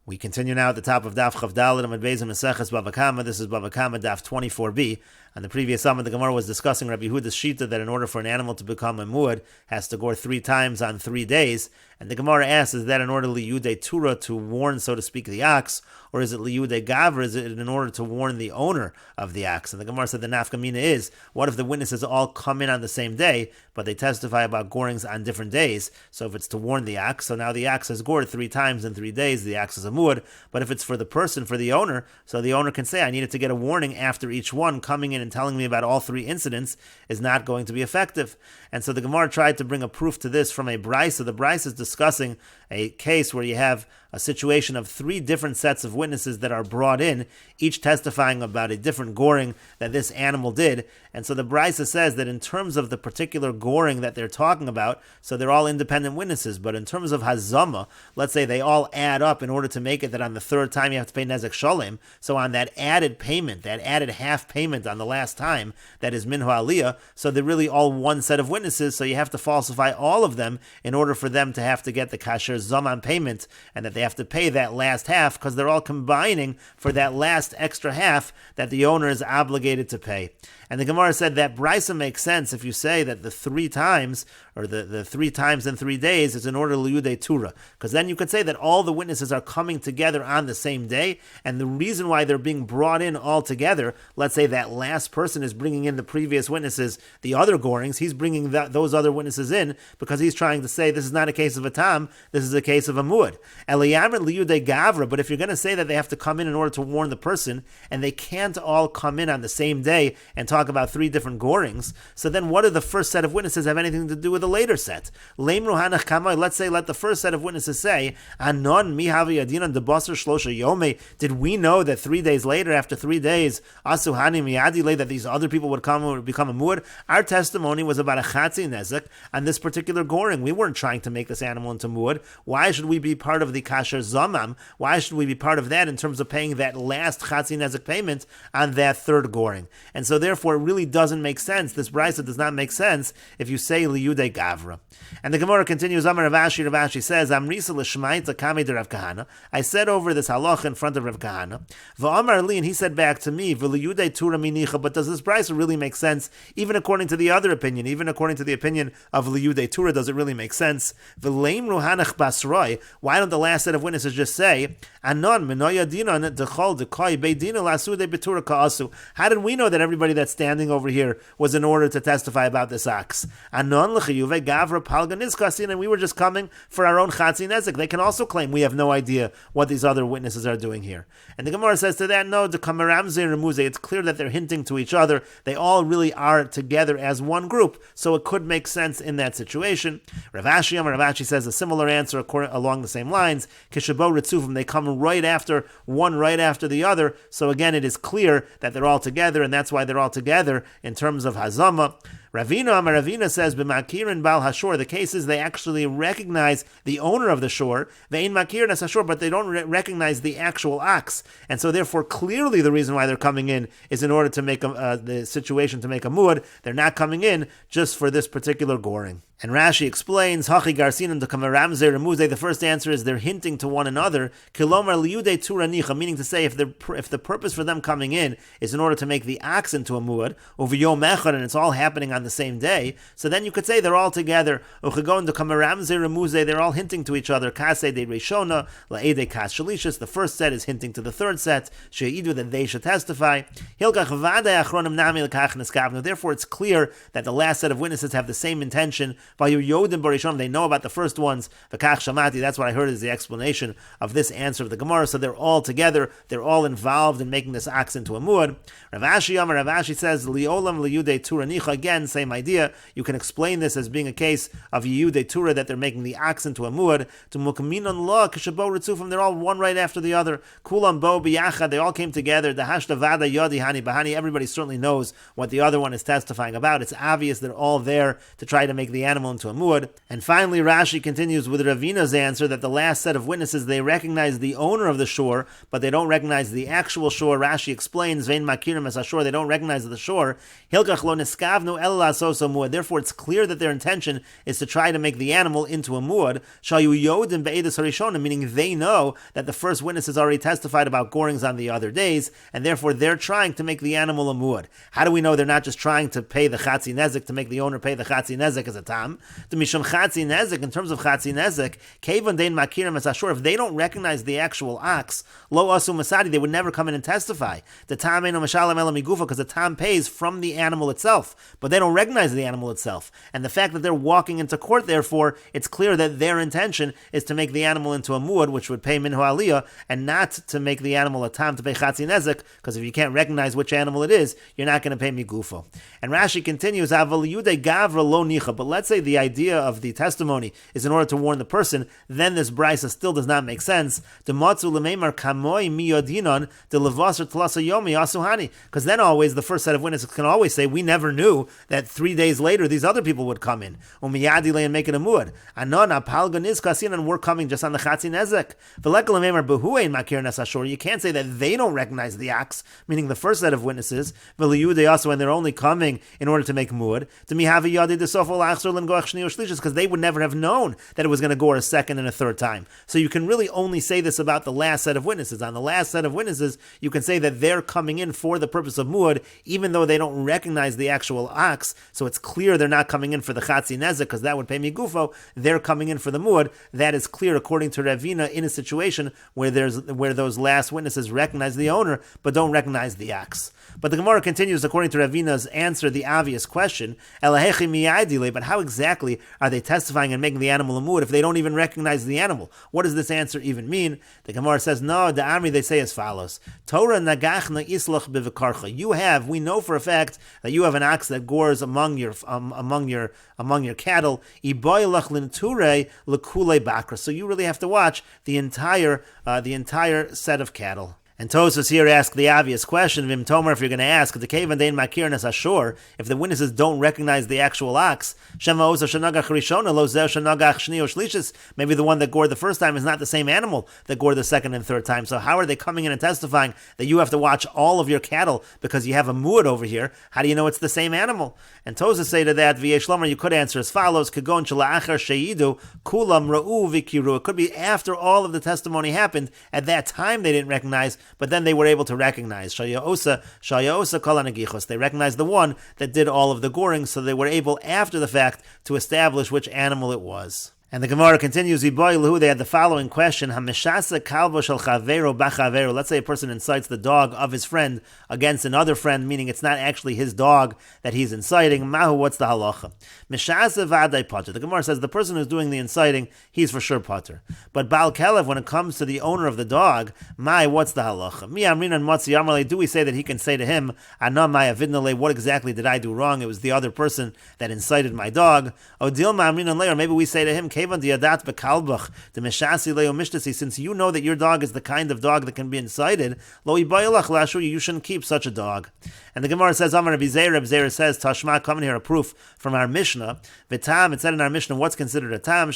We continue now at the top of Daf Chavdalit Amud Beis Meseches Bava Kamma. This is Bava Kamma Daf 24b. On the previous Amud, the Gemara was discussing Rabbi Yehuda's shita that in order for an animal to become a muad, has to gore 3 times on 3 days. And the Gemara asks, is that in order liyudei tura, to warn, so to speak, the ox, or is it liyudei gavra, is it in order to warn the owner of the ox? And the Gemara said the nafkamina is, what if the witnesses all come in on the same day, but they testify about gorings on different days? So if it's to warn the ox, so now the ox has gored 3 times in 3 days, the ox is a muad. But if it's for the person, for the owner, so the owner can say, I needed to get a warning after each one. Coming in and telling me about all 3 incidents is not going to be effective. And so the Gemara tried to bring a proof to this from a brisa. The brisa is discussing a case where you have a situation of 3 different sets of witnesses that are brought in, each testifying about a different goring that this animal did. And so the brisa says that in terms of the particular goring that they're talking about, so they're all independent witnesses, but in terms of hazama, let's say they all add up in order to make it that on the 3rd time you have to pay nezek shalem. So on that added payment, that added half payment on the last time, that is minhu aliyah, so they're really all one set of witnesses, so you have to falsify all of them in order for them to have to get the kasher zaman payment, and that they have to pay that last half because they're all combining for that last extra half that the owner is obligated to pay. And the Gemara said that brisa makes sense if you say that the 3 times, or the 3 times in 3 days, is in order liyudei tura, because then you could say that all the witnesses are coming together on the same day, and the reason why they're being brought in all together, let's say that last person is bringing in the previous witnesses, the other gorings, he's bringing those other witnesses in because he's trying to say this is not a case of a tam, this is a case of a muad. Eliyamrit liyudei gavra, but if you're going to say that they have to come in order to warn the person, and they can't all come in on the same day and talk about 3 different gorings, so then what do the first set of witnesses have anything to do with the later set? Let's say, let the first set of witnesses say, Anon mihavi adinan debasar shlosha yome, did we know that 3 days later, after 3 days, asuhani miyadile, that these other people would come and would become a muad? Our testimony was about a chatzi nezek on this particular goring. We weren't trying to make this animal into muad. Why should we be part of the kasher zamam? Why should we be part of that in terms of paying that last chatzi nezek payment on that 3rd goring? And so therefore, it really doesn't make sense. This brisa does not make sense if you say liyudei gavra. And the Gemara continues, Amar Ravashi says, Amrisa l'shmaita kamei de Rav Kahana. I said over this halach in front of Rav Kahana. V'amar li, and he said back to me, v'liyudei tura minicha, but does this brisa really make sense? Even according to the other opinion, even according to the opinion of liyudei tura, does it really make sense? V'leim ruhanach basroi, why don't the last set of witnesses just say, Anon menoya dinan dechol dekoi beidina lasude betura ka'asu. How did we know that everybody that's standing over here was in order to testify about this ox? Anon l'chiyuve gavra palganizkasin, and we were just coming for our own chatzi nezek. They can also claim we have no idea what these other witnesses are doing here. And the Gemara says to that, no, the kamaramze remuze, it's clear that they're hinting to each other. They all really are together as one group, so it could make sense in that situation. Ravashi says a similar answer along the same lines. Kishabo ritzufim, they come right after one, right after the other. So again, it is clear that they're all together, and that's why they're all together in terms of hazama. Ravina says, b'makirin bal hashor, the case is they actually recognize the owner of the shore, ve'in makirin as hashor, but they don't recognize the actual ox, and so therefore clearly the reason why they're coming in is in order to make the situation to make a muad. They're not coming in just for this particular goring. And Rashi explains, Hachi Garsinan to Kamaramze Remuze, the first answer is they're hinting to one another, Kilomar Liyude Turanicha, meaning to say if the purpose for them coming in is in order to make the ox into a muad, over Yom Echad, and it's all happening on the same day, so then you could say they're all together. Uchagon to Kamaramze Remuze, they're all hinting to each other. Kase de Reshona, Laede Kas Shalishas, the first set is hinting to the 3rd set, Sheidu, that they should testify. Hilkach Vade Achronim Nami Lekach Neskavnu, therefore it's clear that the last set of witnesses have the same intention. They know about the first ones. That's what I heard is the explanation of this answer of the Gemara. So they're all together. They're all involved in making this ox into a muad. Ravashi says, Liolam liyudei tura nicha. Again, same idea. You can explain this as being a case of yudei tura, that they're making the ox into a muad. To mukaminon la kishabo ritzufim, they're all one right after the other. Kulam bo biyachad, they all came together. The hashda vada yodi hani bahani. Everybody certainly knows what the other one is testifying about. It's obvious they're all there to try to make the animal into a muad. And finally, Rashi continues with Ravina's answer that the last set of witnesses, they recognize the owner of the shore, but they don't recognize the actual shore. Rashi explains, Vein makirim es hashor, they don't recognize the shore. Hilkach lo neskavnu el Therefore, it's clear that their intention is to try to make the animal into a muad. Meaning they know that the first witness has already testified about gorings on the other days, and therefore they're trying to make the animal a muad. How do we know they're not just trying to pay the chatzi nezek, to make the owner pay the chatzi nezek as a tam? The mishum chatzi nezek, in terms of chatzi nezek, kevan dein makirim as ashur, if they don't recognize the actual ox, lo asu masadi, they would never come in and testify. The tam eno mashalem ela migufa, because the tam pays from the animal itself, but they don't recognize the animal itself. And the fact that they're walking into court, therefore, it's clear that their intention is to make the animal into a muad, which would pay minhu aliyah, and not to make the animal a tam to pay chatzi nezek, because if you can't recognize which animal it is, you're not going to pay migufo. And Rashi continues, aval yude gavra lo nicha, but let's say the idea of the testimony is in order to warn the person, then this brisa still does not make sense. Because then always the first set of witnesses can always say, we never knew that 3 days later these other people would come in and make it a muad. And we're coming just on the chatzi nezek. You can't say that they don't recognize the ox, meaning the first set of witnesses, and they're only coming in order to make muad, because they would never have known that it was going to go a second and a third time. So you can really only say this about the last set of witnesses. On the last set of witnesses, you can say that they're coming in for the purpose of muad, even though they don't recognize the actual ox. So it's clear they're not coming in for the chatzi nezek, because that would pay migufo. They're coming in for the muad. That is clear according to Ravina in a situation where those last witnesses recognize the owner but don't recognize the ox. But the Gemara continues, according to Ravina's answer, the obvious question, but how exactly are they testifying and making the animal a muad if they don't even recognize the animal? What does this answer even mean? The Gemara says, no, the Amri, they say as follows, Torah nagachna islach bivikarcha. We know for a fact that you have an ox that gores among your cattle. So you really have to watch the entire set of cattle. And Tosfos here ask the obvious question, Vim Tomer, if you're going to ask, if the witnesses don't recognize the actual ox, maybe the one that gored the first time is not the same animal that gored the second and third time. So how are they coming in and testifying that you have to watch all of your cattle because you have a muad over here? How do you know it's the same animal? And Tosfos say to that, you could answer as follows, it could be after all of the testimony happened, at that time they didn't recognize, but then they were able to recognize. They recognized the one that did all of the goring, so they were able, after the fact, to establish which animal it was. And the Gemara continues, they had the following question, let's say a person incites the dog of his friend against another friend, meaning it's not actually his dog that he's inciting. Mahu, what's the halacha? The Gemara says the person who's doing the inciting, he's for sure pater. But Baal Kelev, when it comes to the owner of the dog, what's the halacha? Do we say that he can say to him, what exactly did I do wrong? It was the other person that incited my dog. Or maybe we say to him, since you know that your dog is the kind of dog that can be incited, you shouldn't keep such a dog. And the Gemara says, Amar Rabbi Zeir says, Tashma, come in here, a proof from our Mishnah. V'tam, it said in our Mishnah, what's considered a tam?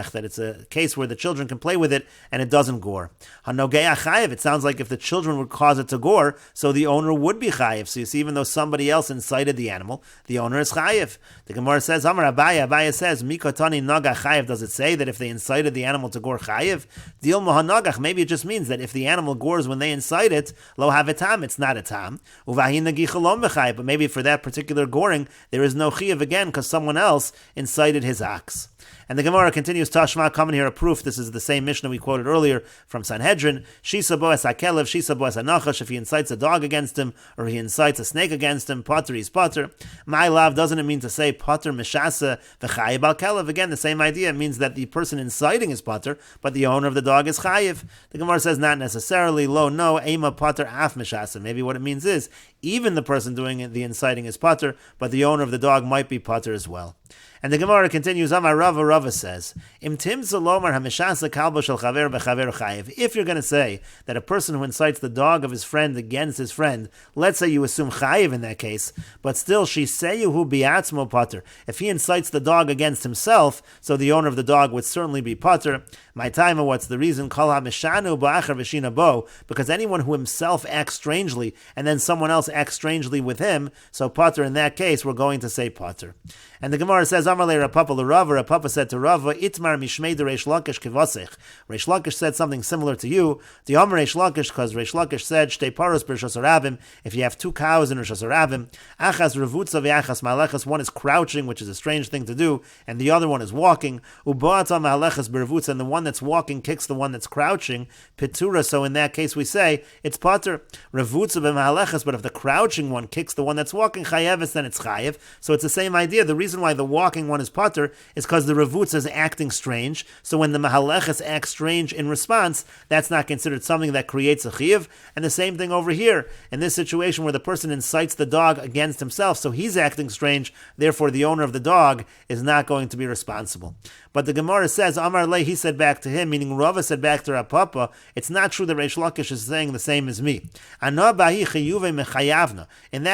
That it's a case where the children can play with it and it doesn't gore. It sounds like if the children would cause it to gore, so the owner would be chayiv. So you see, even though somebody else incited the animal, the owner is chayiv. The Gemara says, Amar Abaya says, Mikotani naga chayiv. Does it say that if they incited the animal to gore chayiv? Dil mohanagach. Maybe it just means that if the animal gores when they incite it, lo have a tam, it's not a tam. Uvahin nagicha lo mechayiv. But maybe for that particular goring, there is no chayiv again because someone else incited his ox. And the Gemara continues, Tashma, come in here, a proof. This is the same Mishnah we quoted earlier from Sanhedrin. Shisa boas hakelev, shisa boas hanachash. If he incites a dog against him, or he incites a snake against him, pater, he's pater. My love, doesn't it mean to say pater mishasa v'chayiv al kelev? Again, the same idea. It means that the person inciting is pater, but the owner of the dog is chayiv. The Gemara says not necessarily. Lo, no, ema pater af mishasa. Maybe what it means is even the person doing the inciting is pater, but the owner of the dog might be pater as well. And the Gemara continues, Amar Rava, Rava says, Im timtza lomar hamishasa kalbo shel chaver bechaver chayev. If you're going to say that a person who incites the dog of his friend against his friend, let's say you assume chayev in that case, but still shiseyuhu biatzmo pater. If he incites the dog against himself, so the owner of the dog would certainly be pater. My time, what's the reason? Kol hamishanu ba'achar v'shina bo, because anyone who himself acts strangely and then someone else acts strangely with him, so pater in that case, we're going to say pater. And the Gemara says, Amalei Rapapa l'Rava, Rapapa said to Rava, Itmar mishmei de Reish Lakish kivosech. Reish Lakish said something similar to you. The Amar Reish Lakish, because Reish Lakish said, Shtei paros b'Rishos Harabim, if you have two cows in Rishos Harabim, Achas revutza v'achas malechas, one is crouching, which is a strange thing to do, and the other one is walking, Uboata malechas b'revutza, and the one that's walking kicks the one that's crouching, Pitura, so in that case we say, it's pater, Revutza b'malechas, but if the crouching one kicks the one that's walking, chayevis, then it's chayev. So it's the same idea. The reason why the walking one is pater is because the revutza is acting strange. So when the mahalechas acts strange in response, that's not considered something that creates a chiyuv. And the same thing over here in this situation where the person incites the dog against himself, so he's acting strange. Therefore, the owner of the dog is not going to be responsible. But the Gemara says, Amar Le, he said back to him, meaning Rava said back to Rapapa, it's not true that Reish Lakish is saying the same as me. In that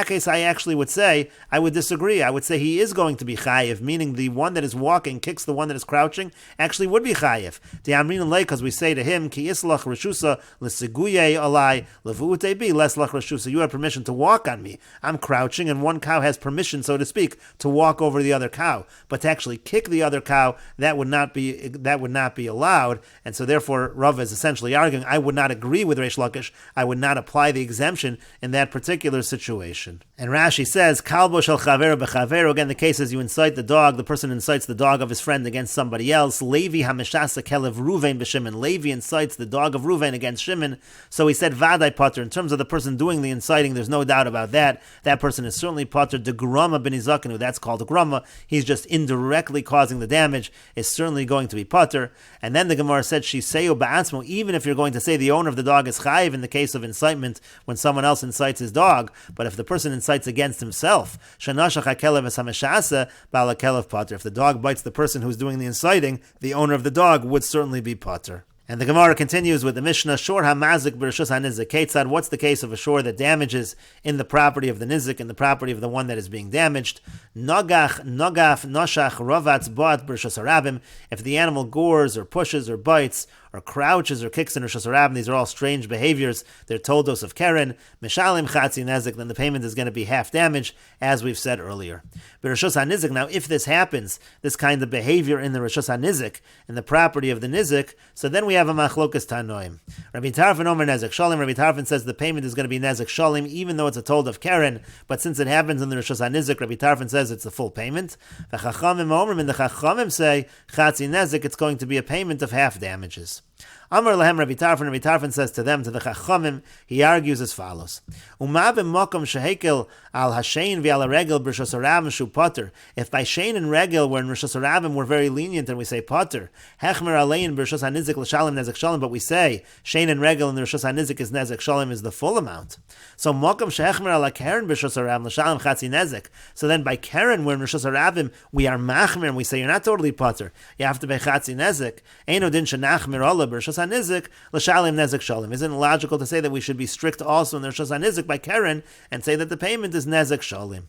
case, I actually would say, I would disagree. I would say he is going to be chayiv, meaning the one that is walking kicks the one that is crouching, actually would be chayiv. Because we say to him, Ki islach reshusa l'siguye alai levuute bi leslach reshusa. You have permission to walk on me. I'm crouching, and one cow has permission, so to speak, to walk over the other cow. But to actually kick the other cow, that would not be allowed, and so therefore Rava is essentially arguing, I would not agree with Reish Lakish, I would not apply the exemption in that particular situation. And Rashi says, Kalbo shel chaver b'chaver, again the case is you incite the dog, the person incites the dog of his friend against somebody else, Levi hamishasa kelev Ruvain b'Shimon, Levi incites the dog of Ruvain against Shimon, so he said Vadai pater, in terms of the person doing the inciting, there's no doubt about that, that person is certainly pater, de grama b'nizakanu, that's called a grama, he's just indirectly causing the damage, is certainly going to be pater. And then the Gemara said, Shiseu ba'atzmo, even if you're going to say the owner of the dog is chayiv in the case of incitement when someone else incites his dog, but if the person incites against himself, Shanashach hakelev es hameshasa ba'al hakelev pater. If the dog bites the person who's doing the inciting, the owner of the dog would certainly be pater. And the Gemara continues with the Mishnah, Shor hamazik b'reshus hanizik ketzad. What's the case of a shor that damages in the property of the nizik, in the property of the one that is being damaged? Nogaf, noshach, rovatz, bot b'reshus harabim. If the animal gores or pushes or bites or crouches or kicks in Rishos Harabim, these are all strange behaviors. They're toldos of Keren. Mishalim chatzi nezik, then the payment is going to be half damage, as we've said earlier. But Rishos HaNizik, now if this happens, this kind of behavior in the Rishos HaNizik, in the property of the Nizik, so then we have a machlokas tanoim. Rabbi Tarfon Omer Nezik Shalim. Rabbi Tarfon says the payment is going to be Nezik Shalim, even though it's a told of Keren, but since it happens in the Rishos HaNizik, Rabbi Tarfon says it's the full payment. The Chachamim Omer, and the Chachamim say, chatzi nezik, it's going to be a payment of half damages. Amar lahem Rabbi Tarfon says to them, to the Chachamim, he argues as follows. Uma b'makom shehekel al hashein v'al regel b'rishos harabim shu pater. If by shein and regel we're in rishos harabim, we're very lenient and we say pater. Hechmer alein b'rishos hanizik l'shalim nezek shalim, but we say shein and regel in the rishos hanizik is nezek shalim is the full amount. So makom shehechmer al keren b'rishos harabim l'shalim chatzi nezek. So then by keren we're in rishos harabim, we are machmer and we say you're not totally pater. You have to pay chatzi nezek. Eino din shenachmer Allah b'rishos hanizik l'shalim nezek shalim. Isn't it logical to say that we should be strict also in the rishos hanizik by keren and say that the payment is nezek shalim?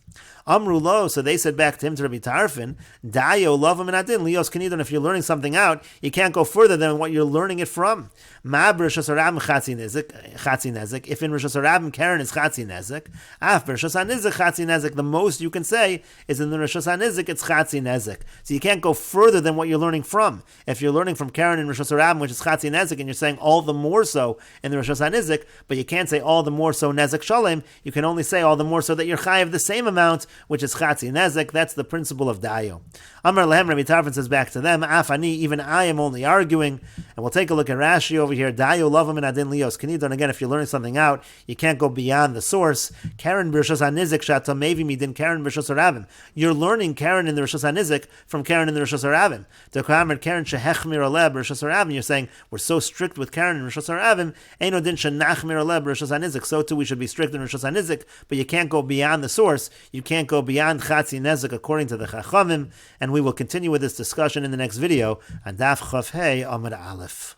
Amru lo, so they said back to him, to Rabbi Tarfon, Dayo lovim and adin lios kanidon. If you're learning something out, you can't go further than what you're learning it from. Ma b'rishos harabim chatzi nezek. If in rishos harabim keren is chatzi nezek, af b'rishos hanizik chatzi nezek. The most you can say is in the rishos hanizik it's chatzi nezek. So you can't go further than what you're learning from. If you're learning from keren in rishos harabim, which is chatzi nezek, and you're saying all the more so in the rishos hanizik, but you can't say all the more so nezek shalim. You can only say all the more so that you're chayiv the same amount, which is chatzi nezek. That's the principle of dayo. Amar lehem, Rabbi Tarfon says back to them, afani, even I am only arguing. And we'll take a look at Rashi over here. Dayo lovim and adin lios kanidon. Again, if you're learning something out, you can't go beyond the source. Karen b'rishos hanizik shata mevi midin Karen b'rishos harabim. You're learning Karen in the rishos hanizik from Karen in the rishos harabim. To kamer Karen shehechmir aleh b'rishos harabim. You're saying we're so strict with Karen and Rishos HaRavim, Eino Din Shenachmir Aleh Rishos HaNizik. So too we should be strict in Rishos HaNizik, but you can't go beyond the source. You can't go beyond Chatzi Nezik according to the Chachamim, and we will continue with this discussion in the next video on Daf Chaf Hey Amud Aleph.